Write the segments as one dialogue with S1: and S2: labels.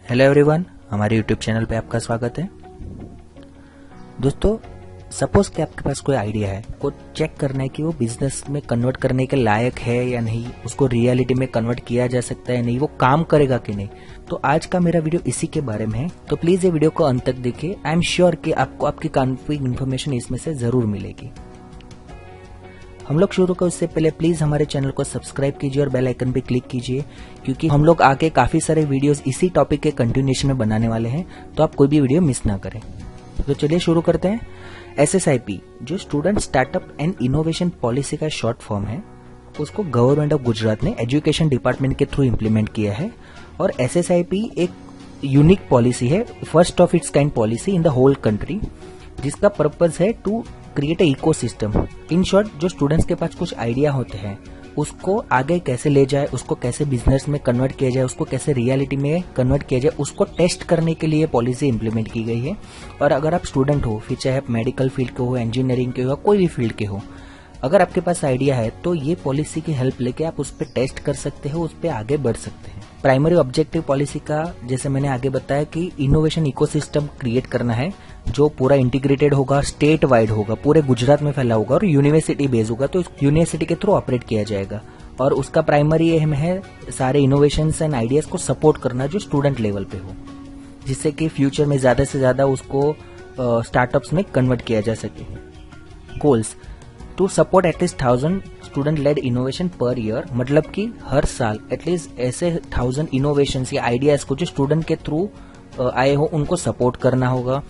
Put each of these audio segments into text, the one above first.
S1: Hello everyone, हमारे YouTube channel पे आपका स्वागत है। दोस्तों, सपोज कि आपके पास कोई आइडिया है, को चेक करना है कि वो बिजनेस में कन्वर्ट करने के लायक है या नहीं, उसको रियलिटी में कन्वर्ट किया जा सकता है नहीं, वो काम करेगा कि नहीं। तो आज का मेरा वीडियो इसी के बारे में है, तो प्लीज ये वीडियो को अंत तक देखिए। आई एम श्योर कि आपको आपकी काफी इन्फॉर्मेशन इसमें से जरूर मिलेगी। हम लोग शुरू करें उससे पहले प्लीज हमारे चैनल को सब्सक्राइब कीजिए और बेल आइकन पे क्लिक कीजिए, क्योंकि हम लोग आगे काफी सारे वीडियोस इसी टॉपिक के कंटिन्यूएशन में बनाने वाले हैं, तो आप कोई भी वीडियो मिस ना करें। तो चलिए शुरू करते हैं। SSIP जो student startup and innovation policy का शॉर्ट फॉर्म है, उसको गवर्नमेंट ऑफ गुजरात ने एजुकेशन डिपार्टमेंट के थ्रू इम्प्लीमेंट किया है। और SSIP एक यूनिक पॉलिसी है, first of its kind policy in the whole country, जिसका पर्पज है to create a ecosystem. In short, जो स्टूडेंट्स के पास कुछ आइडिया होते हैं उसको आगे कैसे ले जाए, उसको कैसे बिजनेस में कन्वर्ट किया जाए, उसको कैसे रियलिटी में कन्वर्ट किया जाए, उसको टेस्ट करने के लिए पॉलिसी इंप्लीमेंट की गई है। और अगर आप स्टूडेंट हो, फिर चाहे आप मेडिकल फील्ड के हो, इंजीनियरिंग के हो, कोई भी फील्ड के हो, अगर आपके पास आइडिया है तो ये पॉलिसी की हेल्प लेके आप उस पर टेस्ट कर सकते हो, उस पर आगे बढ़ सकते हैं। प्राइमरी ऑब्जेक्टिव पॉलिसी का, जैसे मैंने आगे बताया, कि इनोवेशन इकोसिस्टम क्रिएट करना है जो पूरा इंटीग्रेटेड होगा, स्टेट वाइड होगा, पूरे गुजरात में फैला होगा और यूनिवर्सिटी बेस होगा, तो यूनिवर्सिटी के थ्रू ऑपरेट किया जाएगा। और उसका प्राइमरी एम है सारे इनोवेशंस एंड आइडियाज को सपोर्ट करना जो स्टूडेंट लेवल पे हो, जिससे कि फ्यूचर में ज्यादा से ज्यादा उसको स्टार्टअप्स में कन्वर्ट किया जा सके। Goals to support at least 1000 student led innovation per year, मतलब कि हर साल एटलीस्ट ऐसे 1000 इनोवेशंस या आइडियाज को जो स्टूडेंट के थ्रू आए हो उनको सपोर्ट करना होगा।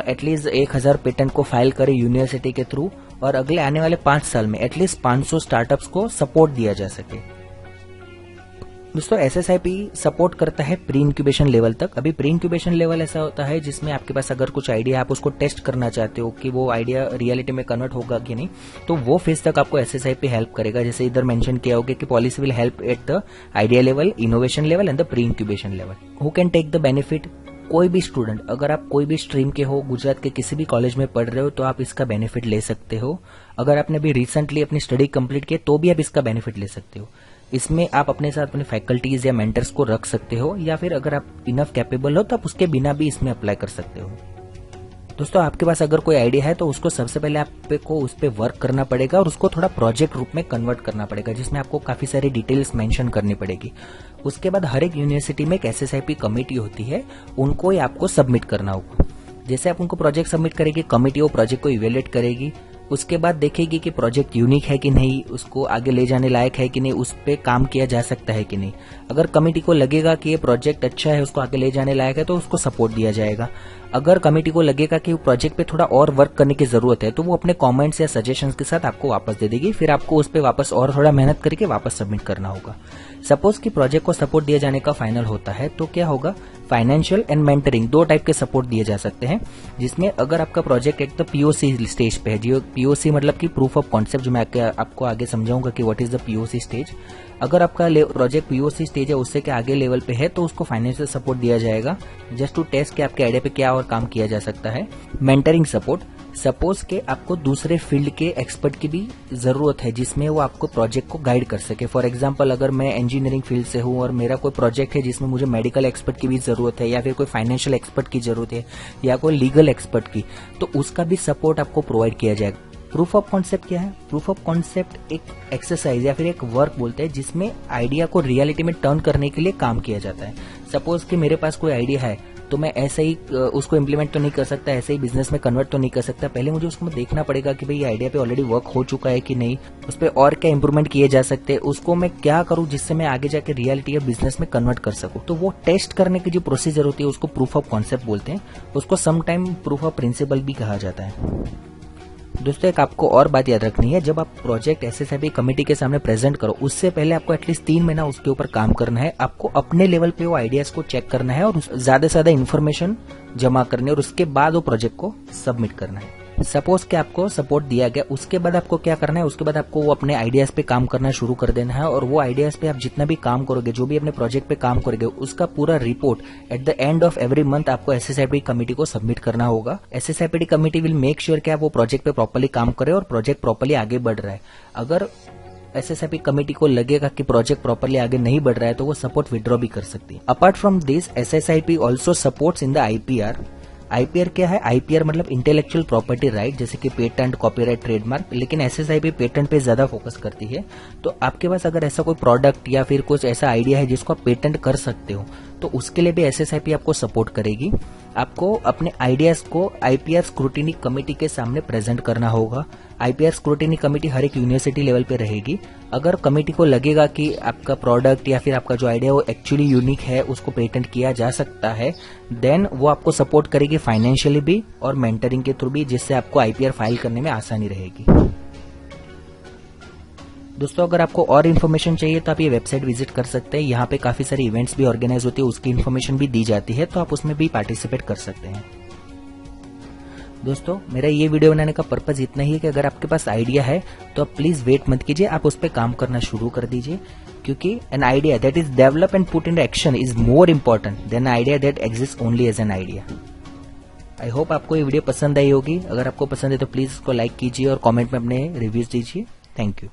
S1: एटलीस्ट 1000 पेटेंट को फाइल करे यूनिवर्सिटी के थ्रू, और अगले आने वाले 5 साल में एटलीस्ट 500 स्टार्टअप्स को सपोर्ट दिया जा सके। दोस्तों, SSIP सपोर्ट करता है प्री इंक्यूबेशन लेवल तक। अभी प्री इंक्यूबेशन लेवल ऐसा होता है जिसमें आपके पास अगर कुछ आइडिया, आप उसको टेस्ट करना चाहते हो कि वो आइडिया रियलिटी में कन्वर्ट होगा कि नहीं, तो वो फेज तक आपको SSIP हेल्प करेगा। जैसे इधर मेंशन किया होगा कि policy will help at the idea level, innovation level and the pre incubation level. Who can take the benefit? कोई भी स्टूडेंट, अगर आप कोई भी स्ट्रीम के हो, गुजरात के किसी भी कॉलेज में पढ़ रहे हो, तो आप इसका बेनिफिट ले सकते हो। अगर आपने भी रिसेंटली अपनी स्टडी कंप्लीट की तो भी आप इसका बेनिफिट ले सकते हो। इसमें आप अपने साथ अपने फैकल्टीज या मेंटर्स को रख सकते हो, या फिर अगर आप इनफ कैपेबल हो तो आप उसके बिना भी इसमें अप्लाई कर सकते हो। दोस्तों, आपके पास अगर कोई आइडिया है तो उसको सबसे पहले आपको उस पर वर्क करना पड़ेगा और उसको थोड़ा प्रोजेक्ट रूप में कन्वर्ट करना पड़ेगा, जिसमें आपको काफी सारी डिटेल्स मेंशन करनी पड़ेगी। उसके बाद हर एक यूनिवर्सिटी में एक SSIP कमेटी होती है, उनको ही आपको सबमिट करना होगा। जैसे आप उनको प्रोजेक्ट सबमिट करेगी, कमेटी वो प्रोजेक्ट को इवेल्युएट करेगी। उसके बाद देखेगी कि प्रोजेक्ट यूनिक है कि नहीं, उसको आगे ले जाने लायक है कि नहीं, उस पर काम किया जा सकता है कि नहीं। अगर कमेटी को लगेगा कि ये प्रोजेक्ट अच्छा है, उसको आगे ले जाने लायक है, तो उसको सपोर्ट दिया जाएगा। अगर कमेटी को लगेगा कि प्रोजेक्ट पे थोड़ा और वर्क करने की जरूरत है, तो वो अपने कमेंट्स या सजेशंस के साथ आपको वापस दे देगी। फिर आपको उस पर वापस और थोड़ा मेहनत करके वापस सबमिट करना होगा। सपोज कि प्रोजेक्ट को सपोर्ट दिया जाने का फाइनल होता है, तो क्या होगा, फाइनेंशियल एंड मेंटरिंग 2 टाइप के सपोर्ट दिए जा सकते हैं। जिसमें अगर आपका प्रोजेक्ट एक तो POC स्टेज पे है, जो POC मतलब कि प्रूफ ऑफ कॉन्सेप्ट, जो मैं आपको आगे समझाऊंगा कि what is the POC stage. अगर आपका प्रोजेक्ट POC स्टेज है, उससे के आगे लेवल पे है, तो उसको फाइनेंशियल सपोर्ट दिया जाएगा, जस्ट टू टेस्ट कि आपके आइडिया पे क्या और काम किया जा सकता है। मेंटरिंग सपोर्ट, सपोज के आपको दूसरे फील्ड के एक्सपर्ट की भी जरूरत है, जिसमें वो आपको प्रोजेक्ट को गाइड कर सके। फॉर एग्जांपल, अगर मैं इंजीनियरिंग फील्ड से हूं और मेरा कोई प्रोजेक्ट है जिसमें मुझे मेडिकल एक्सपर्ट की भी जरूरत है, या फिर कोई फाइनेंशियल एक्सपर्ट की जरूरत है, या कोई लीगल एक्सपर्ट की, तो उसका भी सपोर्ट आपको प्रोवाइड किया जाएगा। प्रूफ ऑफ कॉन्सेप्ट क्या है? प्रूफ ऑफ कॉन्सेप्ट एक एक्सरसाइज या फिर एक वर्क बोलते हैं, जिसमें आइडिया को रियलिटी में टर्न करने के लिए काम किया जाता है। सपोज कि मेरे पास कोई आइडिया है, तो मैं ऐसे ही उसको इम्प्लीमेंट तो नहीं कर सकता, ऐसे ही बिजनेस में कन्वर्ट तो नहीं कर सकता। पहले मुझे उसको देखना पड़ेगा कि भाई ये आइडिया पे ऑलरेडी वर्क हो चुका है कि नहीं, उस पर और क्या इंप्रूवमेंट किए जा सकते हैं, उसको मैं क्या करूं जिससे मैं आगे जाके रियलिटी या बिजनेस में कन्वर्ट कर सकूं। तो वो टेस्ट करने की जो प्रोसीजर होती है उसको प्रूफ ऑफ कॉन्सेप्ट बोलते हैं। उसको समटाइम प्रूफ ऑफ प्रिंसिपल भी कहा जाता है। दोस्तों, एक आपको और बात याद रखनी है, जब आप प्रोजेक्ट SSIP कमेटी के सामने प्रेजेंट करो, उससे पहले आपको एटलीस्ट 3 महीना उसके ऊपर काम करना है। आपको अपने लेवल पे वो आइडियाज को चेक करना है और ज्यादा से ज्यादा इन्फॉर्मेशन जमा करनी है, और उसके बाद वो प्रोजेक्ट को सबमिट करना है। सपोज कि आपको सपोर्ट दिया गया, उसके बाद आपको क्या करना है, उसके बाद आपको वो अपने आइडियाज पे काम करना शुरू कर देना है। और वो आइडियाज पे आप जितना भी काम करोगे, जो भी अपने प्रोजेक्ट पे काम करोगे, उसका पूरा report at the end of every month आपको SSIP कमेटी को सबमिट करना होगा। SSIP committee will make sure कि आप वो प्रोजेक्ट पे प्रॉपर्ली काम करें और प्रोजेक्ट प्रॉपर्ली आगे बढ़ रहा है। अगर SSIP कमेटी को लगेगा कि प्रोजेक्ट प्रॉपरली आगे नहीं बढ़ रहा है तो वो सपोर्ट विड्रॉ भी कर सकती है। Apart from this SSIP also supports in the IPR। IPR क्या है? IPR मतलब इंटेलेक्चुअल प्रॉपर्टी राइट, जैसे कि पेटेंट, कॉपीराइट, ट्रेडमार्क, लेकिन SSIP पेटेंट पे ज्यादा फोकस करती है। तो आपके पास अगर ऐसा कोई प्रोडक्ट या फिर कुछ ऐसा आइडिया है जिसको आप पेटेंट कर सकते हो तो उसके लिए भी SSIP आपको सपोर्ट करेगी। आपको अपने आइडियाज को IPR स्क्रूटिनी कमेटी के सामने प्रेजेंट करना होगा। IPR स्क्रूटिनी कमेटी हर एक यूनिवर्सिटी लेवल पे रहेगी। अगर कमेटी को लगेगा कि आपका प्रोडक्ट या फिर आपका जो आइडिया वो एक्चुअली यूनिक है, उसको पेटेंट किया जा सकता है, देन वो आपको सपोर्ट करेगी फाइनेंशियली भी और मेंटरिंग के थ्रू भी, जिससे आपको IPR फाइल करने में आसानी रहेगी। दोस्तों, अगर आपको और इन्फॉर्मेशन चाहिए तो आप ये वेबसाइट विजिट कर सकते हैं। यहाँ पे काफी सारी इवेंट्स भी ऑर्गेनाइज होती है, उसकी इन्फॉर्मेशन भी दी जाती है, तो आप उसमें भी पार्टिसिपेट कर सकते हैं। दोस्तों, मेरा ये वीडियो बनाने का पर्पज इतना ही है कि अगर आपके पास आइडिया है तो आप प्लीज वेट मत कीजिए, आप उस पर काम करना शुरू कर दीजिए, क्योंकि an idea that is develop and put in action is more important than idea that exist only as an idea. I hope आपको ये वीडियो पसंद आई होगी। अगर आपको पसंद है तो प्लीज इसको लाइक कीजिए और कॉमेंट में अपने रिव्यूज दीजिए। Thank you.